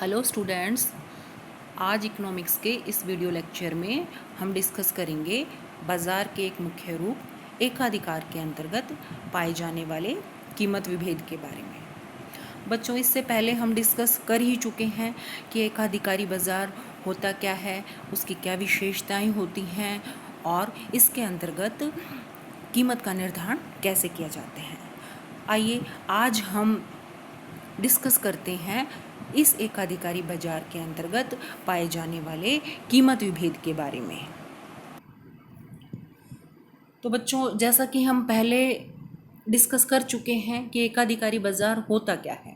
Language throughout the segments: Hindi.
हेलो स्टूडेंट्स, आज इकोनॉमिक्स के इस वीडियो लेक्चर में हम डिस्कस करेंगे बाज़ार के एक मुख्य रूप एकाधिकार के अंतर्गत पाए जाने वाले कीमत विभेद के बारे में। बच्चों, इससे पहले हम डिस्कस कर ही चुके हैं कि एकाधिकारी बाज़ार होता क्या है, उसकी क्या विशेषताएं होती हैं और इसके अंतर्गत कीमत का निर्धारण कैसे किया जाता है। आइए आज हम डिस्कस करते हैं इस एकाधिकारी बाजार के अंतर्गत पाए जाने वाले कीमत विभेद के बारे में। तो बच्चों, जैसा कि हम पहले डिस्कस कर चुके हैं कि एकाधिकारी बाजार होता क्या है,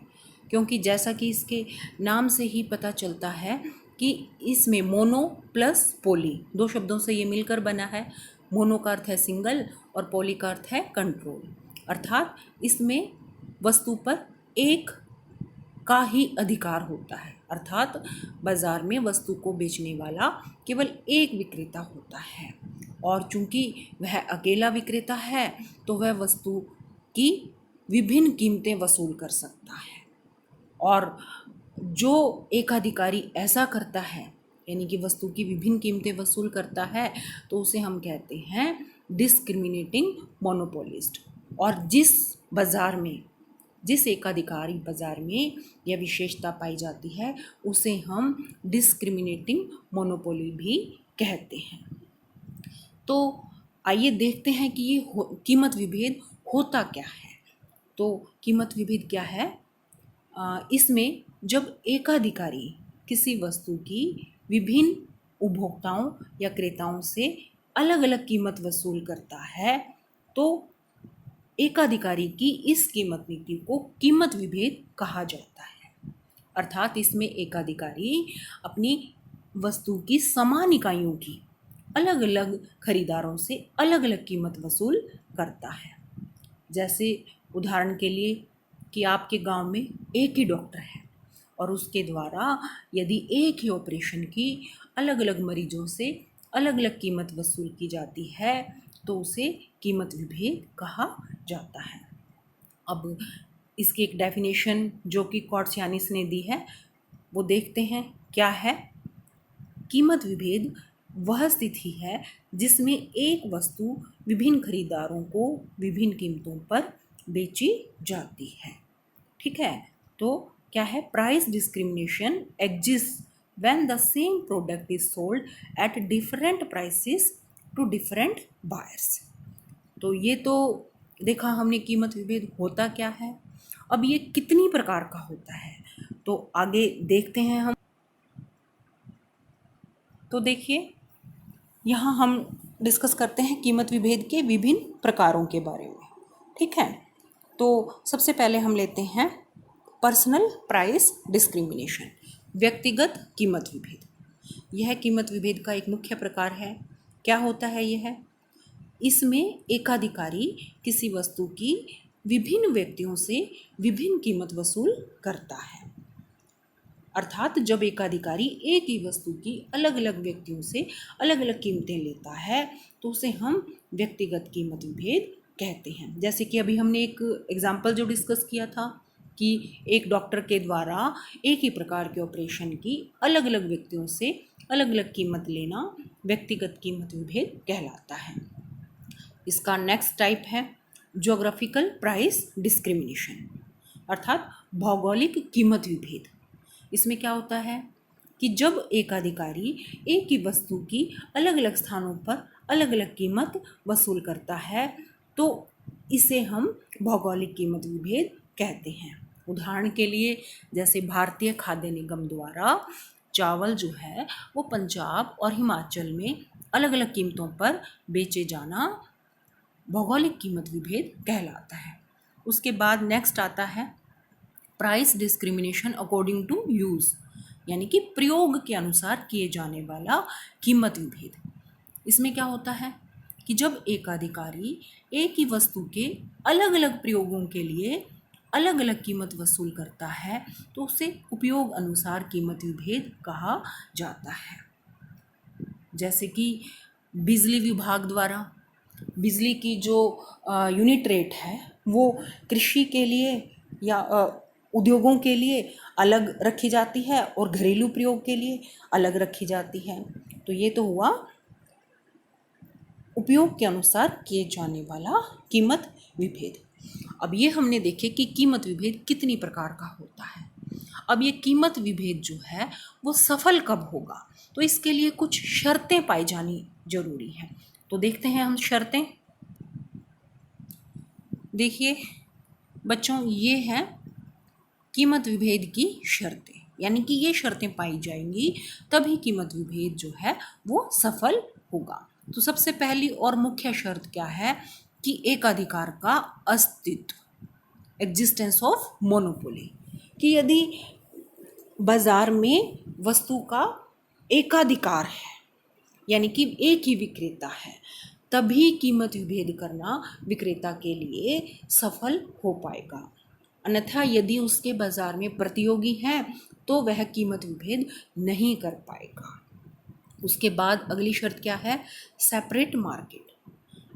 क्योंकि जैसा कि इसके नाम से ही पता चलता है कि इसमें मोनो प्लस पोली दो शब्दों से ये मिलकर बना है। मोनो का अर्थ है सिंगल और पोली का अर्थ है कंट्रोल, अर्थात इसमें वस्तु पर एक का ही अधिकार होता है, अर्थात बाजार में वस्तु को बेचने वाला केवल एक विक्रेता होता है और चूंकि वह अकेला विक्रेता है तो वह वस्तु की विभिन्न कीमतें वसूल कर सकता है। और जो एकाधिकारी ऐसा करता है, यानी कि वस्तु की विभिन्न कीमतें वसूल करता है, तो उसे हम कहते हैं डिस्क्रिमिनेटिंग मोनोपोलिस्ट। और जिस एकाधिकारी बाजार में यह विशेषता पाई जाती है उसे हम डिस्क्रिमिनेटिंग मोनोपोली भी कहते हैं। तो आइए देखते हैं कि ये कीमत विभेद होता क्या है। तो कीमत विभेद क्या है? इसमें जब एकाधिकारी किसी वस्तु की विभिन्न उपभोक्ताओं या क्रेताओं से अलग अलग कीमत वसूल करता है तो एकाधिकारी की इस कीमत नीति को कीमत विभेद कहा जाता है। अर्थात इसमें एकाधिकारी अपनी वस्तु की समान इकाइयों की अलग अलग खरीदारों से अलग अलग कीमत वसूल करता है। जैसे उदाहरण के लिए कि आपके गांव में एक ही डॉक्टर है और उसके द्वारा यदि एक ही ऑपरेशन की अलग अलग मरीजों से अलग अलग कीमत वसूल की जाती है तो उसे कीमत विभेद कहा जाता है। अब इसकी एक डेफिनेशन जो कि कॉर्ट्सियानिस ने दी है वो देखते हैं क्या है। कीमत विभेद वह स्थिति है जिसमें एक वस्तु विभिन्न खरीदारों को विभिन्न कीमतों पर बेची जाती है। ठीक है, तो क्या है? Price discrimination exist when the same product is sold at different prices to different buyers. तो ये तो देखा हमने कीमत विभेद होता क्या है। अब ये कितनी प्रकार का होता है तो आगे देखते हैं हम। तो देखिए, यहाँ हम डिस्कस करते हैं कीमत विभेद के विभिन्न प्रकारों के बारे में। ठीक है, तो सबसे पहले हम लेते हैं पर्सनल प्राइस डिस्क्रिमिनेशन, व्यक्तिगत कीमत विभेद। यह कीमत विभेद का एक मुख्य प्रकार है। क्या होता है यह? इसमें एकाधिकारी किसी वस्तु की विभिन्न व्यक्तियों से विभिन्न कीमत वसूल करता है। अर्थात जब एकाधिकारी एक ही वस्तु की अलग अलग व्यक्तियों से अलग अलग कीमतें लेता है तो उसे हम व्यक्तिगत कीमत विभेद कहते हैं। जैसे कि अभी हमने एक एग्जाम्पल जो डिस्कस किया था कि एक डॉक्टर के द्वारा एक ही प्रकार के ऑपरेशन की अलग अलग व्यक्तियों से अलग अलग कीमत लेना व्यक्तिगत कीमत विभेद कहलाता है। इसका नेक्स्ट टाइप है ज्योग्राफिकल प्राइस डिस्क्रिमिनेशन, अर्थात भौगोलिक कीमत विभेद। इसमें क्या होता है कि जब एकाधिकारी एक ही वस्तु की अलग अलग स्थानों पर अलग अलग कीमत वसूल करता है तो इसे हम भौगोलिक कीमत विभेद कहते हैं। उदाहरण के लिए जैसे भारतीय खाद्य निगम द्वारा चावल जो है वो पंजाब और हिमाचल में अलग अलग कीमतों पर बेचे जाना भौगोलिक कीमत विभेद कहलाता है। उसके बाद नेक्स्ट आता है price discrimination according to use, यानी कि प्रयोग के अनुसार किए जाने वाला कीमत विभेद। इसमें क्या होता है कि जब एकाधिकारी एक ही वस्तु के अलग अलग प्रयोगों के लिए अलग अलग कीमत वसूल करता है तो उसे उपयोग अनुसार कीमत विभेद कहा जाता है। जैसे कि बिजली विभाग द्वारा बिजली की जो यूनिट रेट है वो कृषि के लिए या उद्योगों के लिए अलग रखी जाती है और घरेलू प्रयोग के लिए अलग रखी जाती है। तो ये तो हुआ उपयोग के अनुसार किए जाने वाला कीमत विभेद। अब ये हमने देखे कि कीमत विभेद कितनी प्रकार का होता है। अब ये कीमत विभेद जो है वो सफल कब होगा, तो इसके लिए कुछ शर्तें पाई जानी जरूरी है। तो देखते हैं हम शर्तें। देखिए बच्चों, ये हैं कीमत विभेद की शर्तें, यानी कि ये शर्तें पाई जाएंगी तभी कीमत विभेद जो है वो सफल होगा। तो सबसे पहली और मुख्य शर्त क्या है कि एकाधिकार का अस्तित्व, एग्जिस्टेंस ऑफ मोनोपोली, कि यदि बाजार में वस्तु का एकाधिकार है यानी कि एक ही विक्रेता है, तभी कीमत विभेद करना विक्रेता के लिए सफल हो पाएगा। अन्यथा यदि उसके बाजार में प्रतियोगी हैं तो वह कीमत विभेद नहीं कर पाएगा। उसके बाद अगली शर्त क्या है, सेपरेट मार्केट,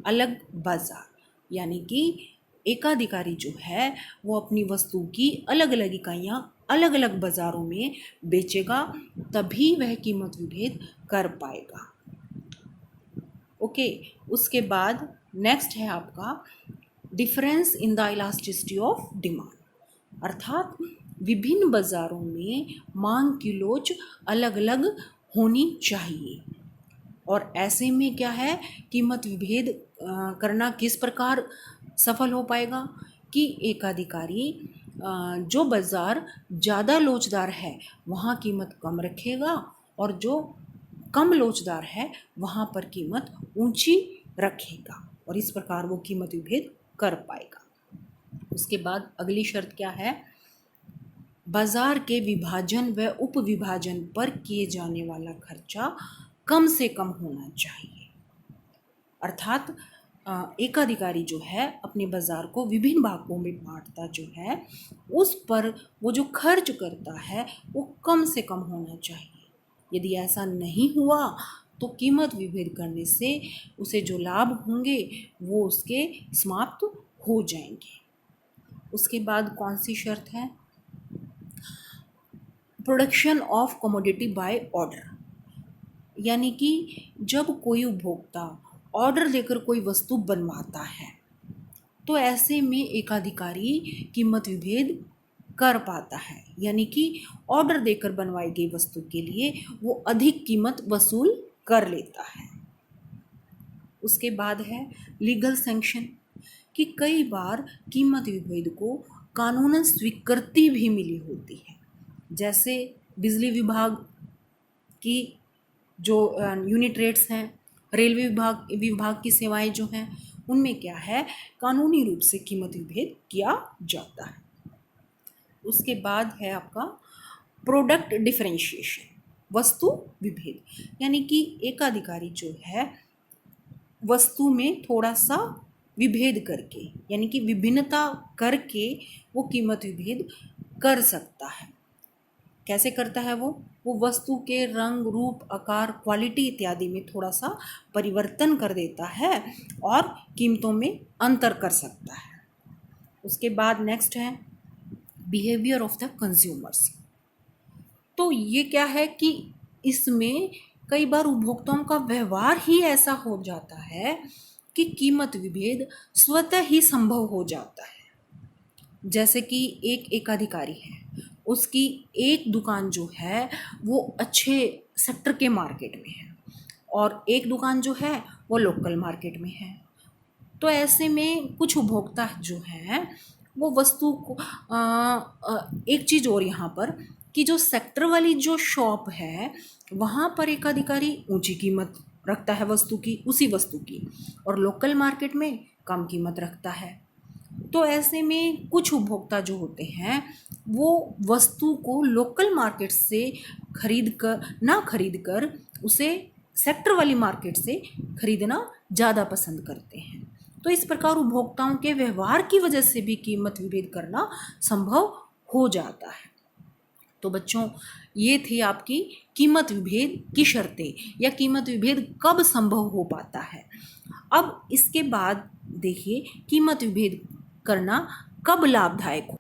अलग बाजार, यानी कि एकाधिकारी जो है वो अपनी वस्तु की अलग अलग इकाइयाँ अलग अलग बाज़ारों में बेचेगा, तभी वह कीमत विभेद कर पाएगा। ओके, उसके बाद नेक्स्ट है आपका difference in the elasticity of demand, अर्थात विभिन्न बाज़ारों में मांग की लोच अलग अलग होनी चाहिए। और ऐसे में क्या है, कीमत विभेद करना किस प्रकार सफल हो पाएगा कि एकाधिकारी जो बाज़ार ज़्यादा लोचदार है वहाँ कीमत कम रखेगा और जो कम लोचदार है वहाँ पर कीमत ऊंची रखेगा, और इस प्रकार वो कीमत विभेद कर पाएगा। उसके बाद अगली शर्त क्या है, बाजार के विभाजन व उप विभाजन पर किए जाने वाला खर्चा कम से कम होना चाहिए। अर्थात एकाधिकारी जो है अपने बाजार को विभिन्न भागों में बांटता जो है, उस पर वो जो खर्च करता है वो कम से कम होना चाहिए। यदि ऐसा नहीं हुआ तो कीमत विभेद करने से उसे जो लाभ होंगे वो उसके समाप्त हो जाएंगे। उसके बाद कौन सी शर्त है, production of commodity by order, यानी कि जब कोई उपभोक्ता ऑर्डर देकर कोई वस्तु बनवाता है तो ऐसे में एकाधिकारी कीमत विभेद कर पाता है, यानी कि ऑर्डर देकर बनवाई गई वस्तु के लिए वो अधिक कीमत वसूल कर लेता है। उसके बाद है लीगल सैंक्शन, कि कई बार कीमत विभेद को कानूनन स्वीकृति भी मिली होती है। जैसे बिजली विभाग की जो यूनिट रेट्स हैं, रेलवे विभाग की सेवाएं जो हैं, उनमें क्या है, कानूनी रूप से कीमत विभेद किया जाता है। उसके बाद है आपका प्रोडक्ट डिफरेंशिएशन, वस्तु विभेद, यानी कि एकाधिकारी जो है वस्तु में थोड़ा सा विभेद करके, यानी कि विभिन्नता करके वो कीमत विभेद कर सकता है। कैसे करता है वो वस्तु के रंग, रूप, आकार, क्वालिटी इत्यादि में थोड़ा सा परिवर्तन कर देता है और कीमतों में अंतर कर सकता है। उसके बाद नेक्स्ट है बिहेवियर ऑफ द कंज्यूमर्स। तो ये क्या है कि इसमें कई बार उपभोक्ताओं का व्यवहार ही ऐसा हो जाता है कि कीमत विभेद स्वतः ही संभव हो जाता है। जैसे कि एक एकाधिकारी है, उसकी एक दुकान जो है वो अच्छे सेक्टर के मार्केट में है और एक दुकान जो है वो लोकल मार्केट में है। तो ऐसे में कुछ उपभोक्ता जो हैं वो वस्तु को एक चीज़ और यहाँ पर कि जो सेक्टर वाली जो शॉप है वहाँ पर एकाधिकारी ऊंची कीमत रखता है वस्तु की, उसी वस्तु की, और लोकल मार्केट में कम कीमत रखता है। तो ऐसे में कुछ उपभोक्ता जो होते हैं वो वस्तु को लोकल मार्केट से खरीद कर उसे सेक्टर वाली मार्केट से खरीदना ज़्यादा पसंद करते हैं। तो इस प्रकार उपभोक्ताओं के व्यवहार की वजह से भी कीमत विभेद करना संभव हो जाता है। तो बच्चों, ये थी आपकी कीमत विभेद की शर्तें या कीमत विभेद कब संभव हो पाता है। अब इसके बाद देखिए कीमत विभेद करना कब लाभदायक हो।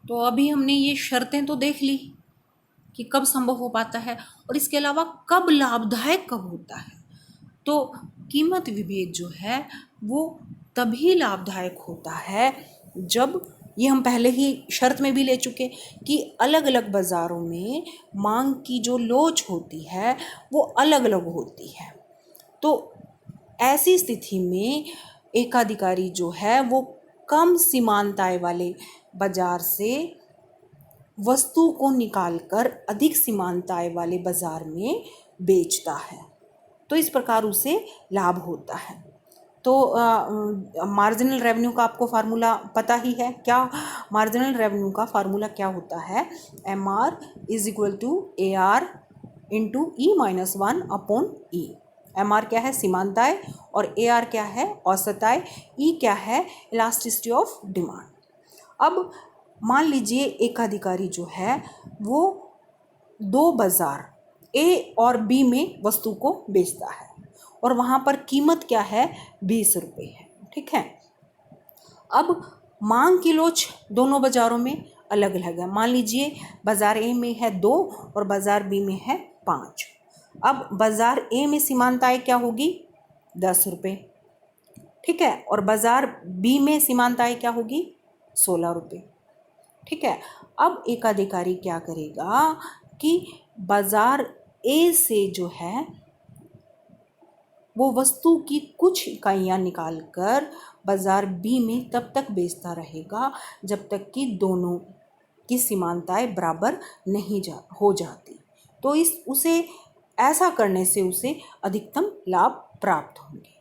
तो अभी हमने ये शर्तें तो देख ली कि कब संभव हो पाता है, और इसके अलावा कब लाभदायक कब होता है। तो कीमत विभेद जो है वो तभी लाभदायक होता है जब, ये हम पहले ही शर्त में भी ले चुके, कि अलग अलग बाज़ारों में मांग की जो लोच होती है वो अलग अलग होती है। तो ऐसी स्थिति में एकाधिकारी जो है वो कम सीमांत आय वाले बाजार से वस्तु को निकालकर अधिक सीमांत आय वाले बाजार में बेचता है, तो इस प्रकार उसे लाभ होता है। तो मार्जिनल रेवेन्यू का आपको फार्मूला पता ही है। क्या मार्जिनल रेवेन्यू का फार्मूला क्या होता है? MR is equal to AR into E-1 upon E। MR क्या है? सीमांत आय, और AR क्या है? औसत आय। E क्या है? Elasticity of demand. अब मान लीजिए एकाधिकारी जो है वो दो बाजार A और B में वस्तु को बेचता है, और वहाँ पर कीमत क्या है? 20 रुपये है। ठीक है। अब मांग की लोच दोनों बाज़ारों में अलग अलग है। मान लीजिए बाज़ार A में है 2 और बाज़ार B में है 5। अब बाज़ार A में सीमांत आय क्या होगी? 10 रुपये। ठीक है। और बाज़ार B में सीमांत आय क्या होगी? 16 रुपये। ठीक है। अब एकाधिकारी क्या करेगा कि बाज़ार A से जो है वो वस्तु की कुछ इकाइयाँ निकालकर बाज़ार B में तब तक बेचता रहेगा जब तक कि दोनों की सीमांत आय बराबर नहीं हो जाती। तो उसे ऐसा करने से उसे अधिकतम लाभ प्राप्त होंगे।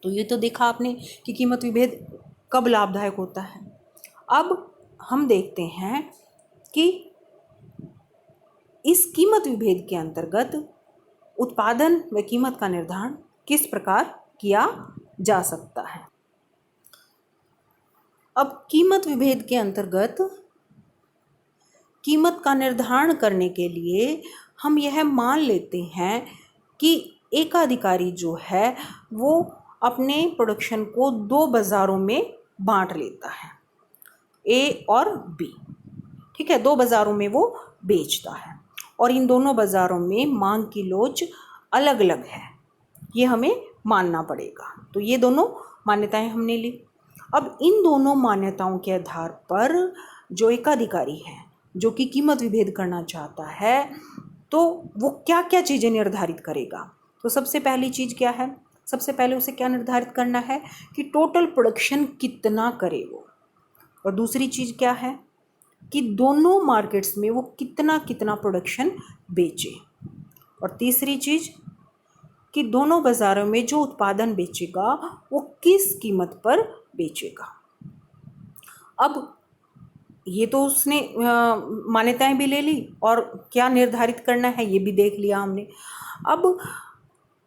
तो ये तो देखा आपने कि कीमत विभेद कब लाभदायक होता है। अब हम देखते हैं कि इस कीमत विभेद के अंतर्गत उत्पादन व कीमत का निर्धारण किस प्रकार किया जा सकता है। अब कीमत विभेद के अंतर्गत कीमत का निर्धारण करने के लिए हम यह मान लेते हैं कि एकाधिकारी जो है वो अपने प्रोडक्शन को दो बाज़ारों में बांट लेता है, A और B। ठीक है। दो बाज़ारों में वो बेचता है, और इन दोनों बाज़ारों में मांग की लोच अलग अलग है, ये हमें मानना पड़ेगा। तो ये दोनों मान्यताएं हमने ली। अब इन दोनों मान्यताओं के आधार पर जो एकाधिकारी है जो कि कीमत विभेद करना चाहता है, तो वो क्या क्या चीज़ें निर्धारित करेगा। तो सबसे पहली चीज़ क्या है? सबसे पहले उसे क्या निर्धारित करना है कि टोटल प्रोडक्शन कितना करे वो, और दूसरी चीज़ क्या है कि दोनों मार्केट्स में वो कितना कितना प्रोडक्शन बेचे, और तीसरी चीज़ कि दोनों बाज़ारों में जो उत्पादन बेचेगा वो किस कीमत पर बेचेगा। अब ये तो उसने मान्यताएं भी ले ली, और क्या निर्धारित करना है ये भी देख लिया हमने। अब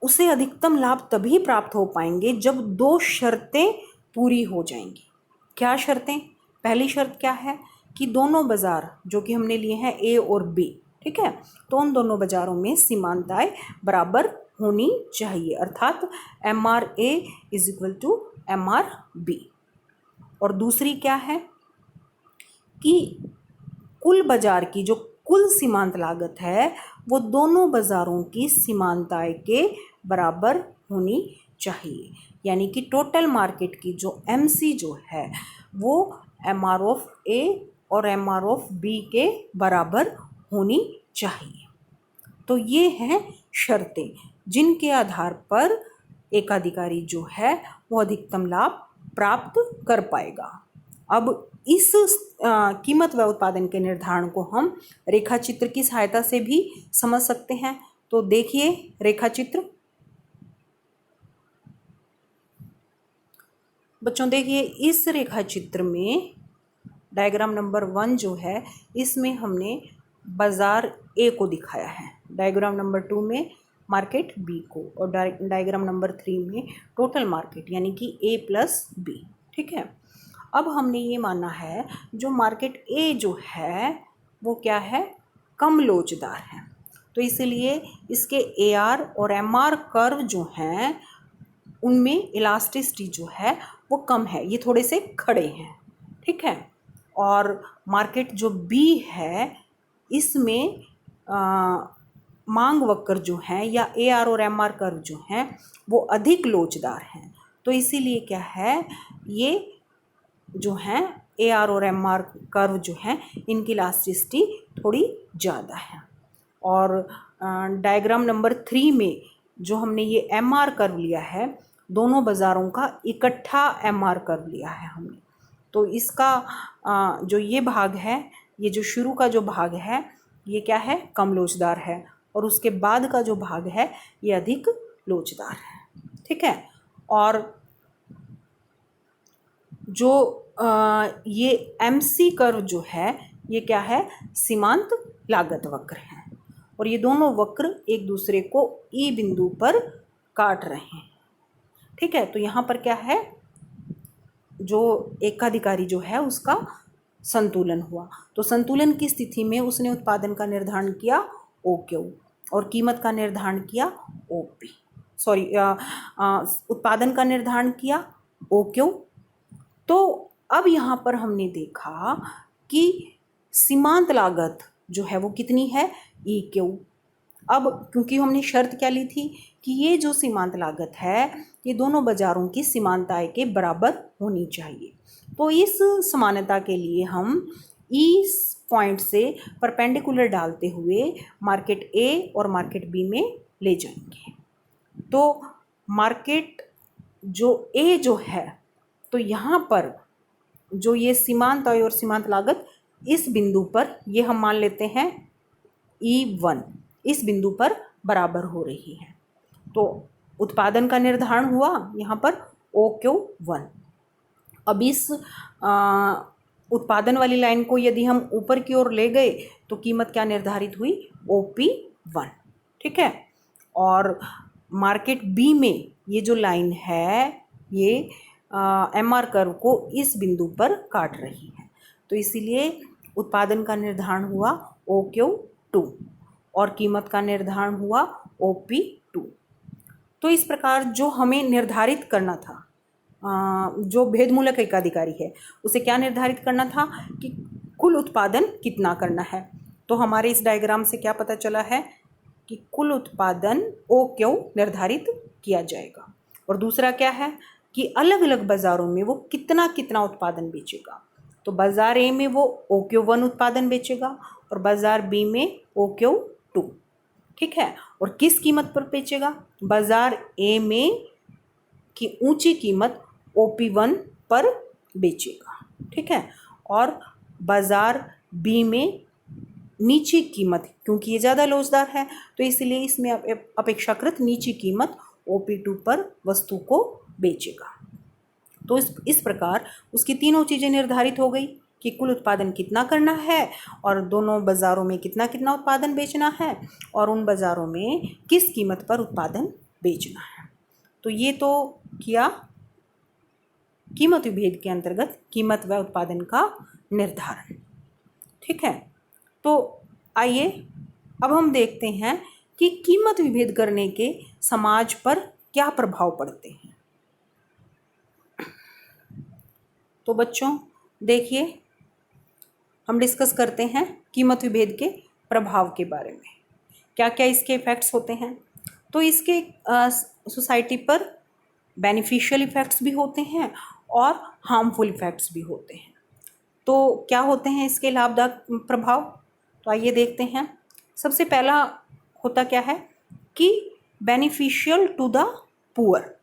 उसे अधिकतम लाभ तभी प्राप्त हो पाएंगे जब दो शर्तें पूरी हो जाएंगी। क्या शर्तें? पहली शर्त क्या है कि दोनों बाज़ार जो कि हमने लिए हैं A और B, ठीक है, तो उन दोनों बाज़ारों में सीमांत आय बराबर होनी चाहिए, अर्थात MRA is equal to MRB। और दूसरी क्या है कि कुल बाज़ार की जो कुल सीमांत लागत है वो दोनों बाज़ारों की सीमांत आय के बराबर होनी चाहिए, यानी कि टोटल मार्केट की जो MC जो है वो MR ऑफ A और MR ऑफ B के बराबर होनी चाहिए। तो ये हैं शर्तें जिनके आधार पर एकाधिकारी जो है वो अधिकतम लाभ प्राप्त कर पाएगा। अब इस कीमत व उत्पादन के निर्धारण को हम रेखा चित्र की सहायता से भी समझ सकते हैं। तो देखिए रेखा चित्र। बच्चों देखिए इस रेखा चित्र में डायग्राम नंबर 1 जो है इसमें हमने बाज़ार A को दिखाया है, डायग्राम नंबर 2 में मार्केट B को, और डायग्राम नंबर 3 में टोटल मार्केट यानी कि A प्लस B। ठीक है। अब हमने ये माना है जो मार्केट A जो है वो क्या है? कम लोचदार है, तो इसलिए इसके AR और MR कर्व जो हैं उनमें इलास्टिसिटी जो है वो कम है, ये थोड़े से खड़े हैं। ठीक है। और मार्केट जो बी है इसमें मांग वक्र जो है या AR और MR कर्व जो हैं वो अधिक लोचदार हैं। तो इसीलिए क्या है, ये जो हैं AR और MR कर्व जो हैं इनकी इलास्टिसिटी थोड़ी ज़्यादा है। और डायग्राम नंबर 3 में जो हमने ये MR कर्व लिया है, दोनों बाज़ारों का इकट्ठा MR कर्व लिया है हमने। तो इसका जो ये भाग है, ये जो शुरू का जो भाग है ये क्या है, कम लोचदार है, और उसके बाद का जो भाग है ये अधिक लोचदार है। ठीक है। और जो ये MC कर्व जो है ये क्या है, सीमांत लागत वक्र है, और ये दोनों वक्र एक दूसरे को E बिंदु पर काट रहे हैं। ठीक है। तो यहाँ पर क्या है, जो एकाधिकारी जो है उसका संतुलन हुआ। तो संतुलन की स्थिति में उसने उत्पादन का निर्धारण किया OQ और कीमत का निर्धारण किया OP। उत्पादन का निर्धारण किया OQ। तो अब यहाँ पर हमने देखा कि सीमांत लागत जो है वो कितनी है, EQ। अब क्योंकि हमने शर्त क्या ली थी कि ये जो सीमांत लागत है ये दोनों बाजारों की सीमांत आय के बराबर होनी चाहिए। तो इस समानता के लिए हम इस पॉइंट से परपेंडिकुलर डालते हुए मार्केट A और मार्केट B में ले जाएंगे। तो मार्केट जो A जो है, तो यहाँ पर जो ये सीमांत आय और सीमांत लागत इस बिंदु पर ये हम मान लेते हैं E1 इस बिंदु पर बराबर हो रही है। तो उत्पादन का निर्धारण हुआ यहाँ पर OQ1। अब इस उत्पादन वाली लाइन को यदि हम ऊपर की ओर ले गए तो कीमत क्या निर्धारित हुई, OP1। ठीक है। और मार्केट B में ये जो लाइन है ये MR कर्व को इस बिंदु पर काट रही है, तो इसीलिए उत्पादन का निर्धारण हुआ OQ2 और कीमत का निर्धारण हुआ OP2। तो इस प्रकार जो हमें निर्धारित करना था, जो भेदमूलक एकाधिकारी है उसे क्या निर्धारित करना था कि कुल उत्पादन कितना करना है। तो हमारे इस डायग्राम से क्या पता चला है कि कुल उत्पादन OQ निर्धारित किया जाएगा, और दूसरा क्या है कि अलग अलग बाज़ारों में वो कितना कितना उत्पादन बेचेगा। तो बाज़ार A में वो OQ1 उत्पादन बेचेगा और बाज़ार B में OQ2। ठीक है। और किस कीमत पर बेचेगा, बाज़ार A में की ऊंची कीमत OP1 पर बेचेगा। ठीक है। और बाज़ार B में नीची कीमत, क्योंकि ये ज़्यादा लोचदार है तो इसलिए इसमें अपेक्षाकृत नीची कीमत OP2 पर वस्तु को बेचेगा। तो इस प्रकार उसकी तीनों चीज़ें निर्धारित हो गई कि कुल उत्पादन कितना करना है और दोनों बाज़ारों में कितना कितना उत्पादन बेचना है और उन बाज़ारों में किस कीमत पर उत्पादन बेचना है। तो ये तो किया कीमत विभेद के अंतर्गत कीमत व उत्पादन का निर्धारण। ठीक है। तो आइए अब हम देखते हैं कि कीमत विभेद करने के समाज पर क्या प्रभाव पड़ते हैं। तो बच्चों देखिए, हम डिस्कस करते हैं कीमत विभेद के प्रभाव के बारे में, क्या क्या इसके इफ़ेक्ट्स होते हैं। तो इसके सोसाइटी पर बेनिफिशियल इफ़ेक्ट्स भी होते हैं और हार्मफुल इफ़ेक्ट्स भी होते हैं। तो क्या होते हैं इसके लाभदायक प्रभाव, तो आइए देखते हैं। सबसे पहला होता क्या है कि बेनिफिशियल टू द पुअर,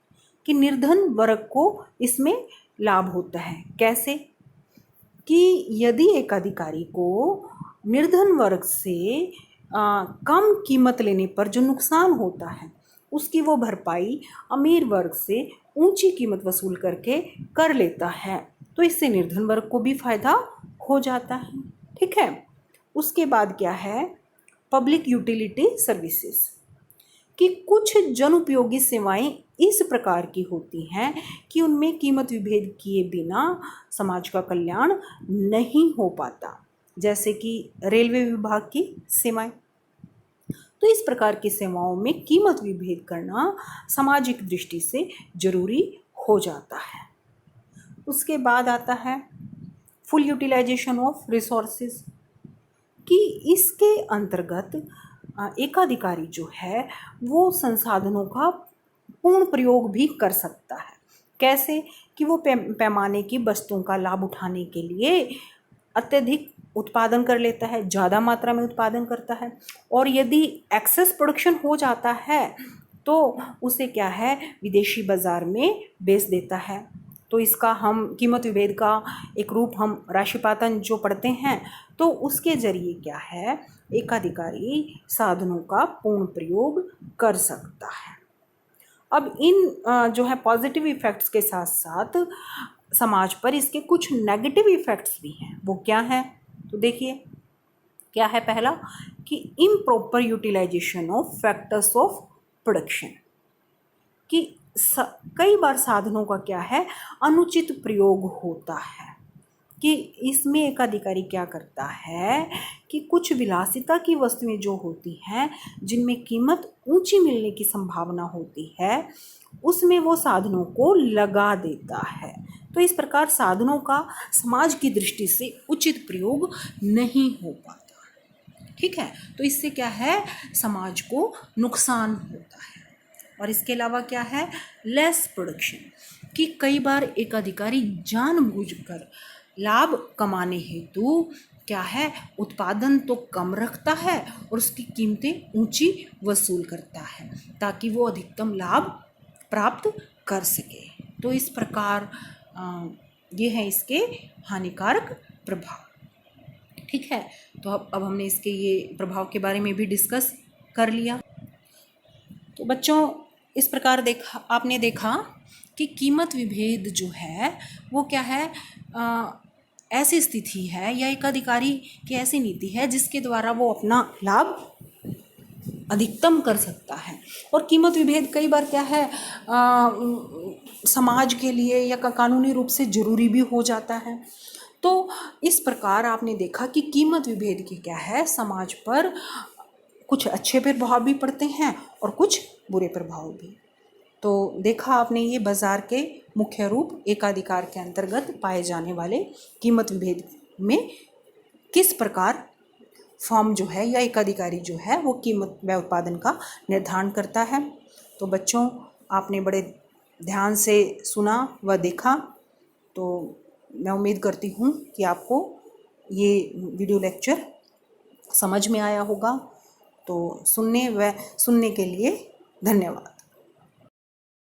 कि निर्धन वर्ग को इसमें लाभ होता है। कैसे कि यदि एक अधिकारी को निर्धन वर्ग से कम कीमत लेने पर जो नुकसान होता है उसकी वो भरपाई अमीर वर्ग से ऊंची कीमत वसूल करके कर लेता है, तो इससे निर्धन वर्ग को भी फायदा हो जाता है। ठीक है। उसके बाद क्या है, पब्लिक यूटिलिटी सर्विसेज, कि कुछ जन उपयोगी सेवाएं इस प्रकार की होती हैं कि उनमें कीमत विभेद किए बिना समाज का कल्याण नहीं हो पाता, जैसे कि रेलवे विभाग की सेवाएं। तो इस प्रकार की सेवाओं में कीमत विभेद करना सामाजिक दृष्टि से जरूरी हो जाता है। उसके बाद आता है फुल यूटिलाइजेशन ऑफ रिसोर्सेज, कि इसके अंतर्गत एकाधिकारी जो है वो संसाधनों का पूर्ण प्रयोग भी कर सकता है। कैसे? कि वो पैमाने की वस्तुओं का लाभ उठाने के लिए अत्यधिक उत्पादन कर लेता है, ज़्यादा मात्रा में उत्पादन करता है, और यदि एक्सेस प्रोडक्शन हो जाता है तो उसे क्या है, विदेशी बाज़ार में बेच देता है। तो इसका हम कीमत विभेद का एक रूप हम राशिपातन जो पढ़ते हैं, तो उसके जरिए क्या है, एकाधिकारी साधनों का पूर्ण प्रयोग कर सकता है। अब इन जो है पॉजिटिव इफ़ेक्ट्स के साथ साथ समाज पर इसके कुछ नेगेटिव इफ़ेक्ट्स भी हैं। वो क्या हैं? तो देखिए क्या है। पहला कि improper utilisation of factors of production, कि कई बार साधनों का क्या है, अनुचित प्रयोग होता है। कि इसमें एकाधिकारी क्या करता है कि कुछ विलासिता की वस्तुएं जो होती हैं, जिनमें कीमत ऊंची मिलने की संभावना होती है, उसमें वो साधनों को लगा देता है। तो इस प्रकार साधनों का समाज की दृष्टि से उचित प्रयोग नहीं हो पाता। ठीक है, तो इससे क्या है, समाज को नुकसान होता है। और इसके अलावा क्या है, लेस प्रोडक्शन, कि कई बार एकाधिकारी जानबूझकर लाभ कमाने हेतु क्या है, उत्पादन तो कम रखता है और उसकी कीमतें ऊंची वसूल करता है ताकि वो अधिकतम लाभ प्राप्त कर सके। तो इस प्रकार ये है इसके हानिकारक प्रभाव। ठीक है, तो अब हमने इसके ये प्रभाव के बारे में भी डिस्कस कर लिया। तो बच्चों इस प्रकार आपने देखा कि कीमत विभेद जो है वो क्या है, ऐसी स्थिति है या एकाधिकारी की ऐसी नीति है जिसके द्वारा वो अपना लाभ अधिकतम कर सकता है। और कीमत विभेद कई बार क्या है, समाज के लिए या कानूनी रूप से ज़रूरी भी हो जाता है। तो इस प्रकार आपने देखा कि कीमत विभेद के क्या है, समाज पर कुछ अच्छे प्रभाव भी पड़ते हैं और कुछ बुरे प्रभाव भी। तो देखा आपने ये बाज़ार के मुख्य रूप एकाधिकार के अंतर्गत पाए जाने वाले कीमत विभेद में किस प्रकार फर्म जो है या एकाधिकारी जो है वो कीमत व उत्पादन का निर्धारण करता है। तो बच्चों आपने बड़े ध्यान से सुना व देखा, तो मैं उम्मीद करती हूँ कि आपको ये वीडियो लेक्चर समझ में आया होगा। तो सुनने के लिए धन्यवाद।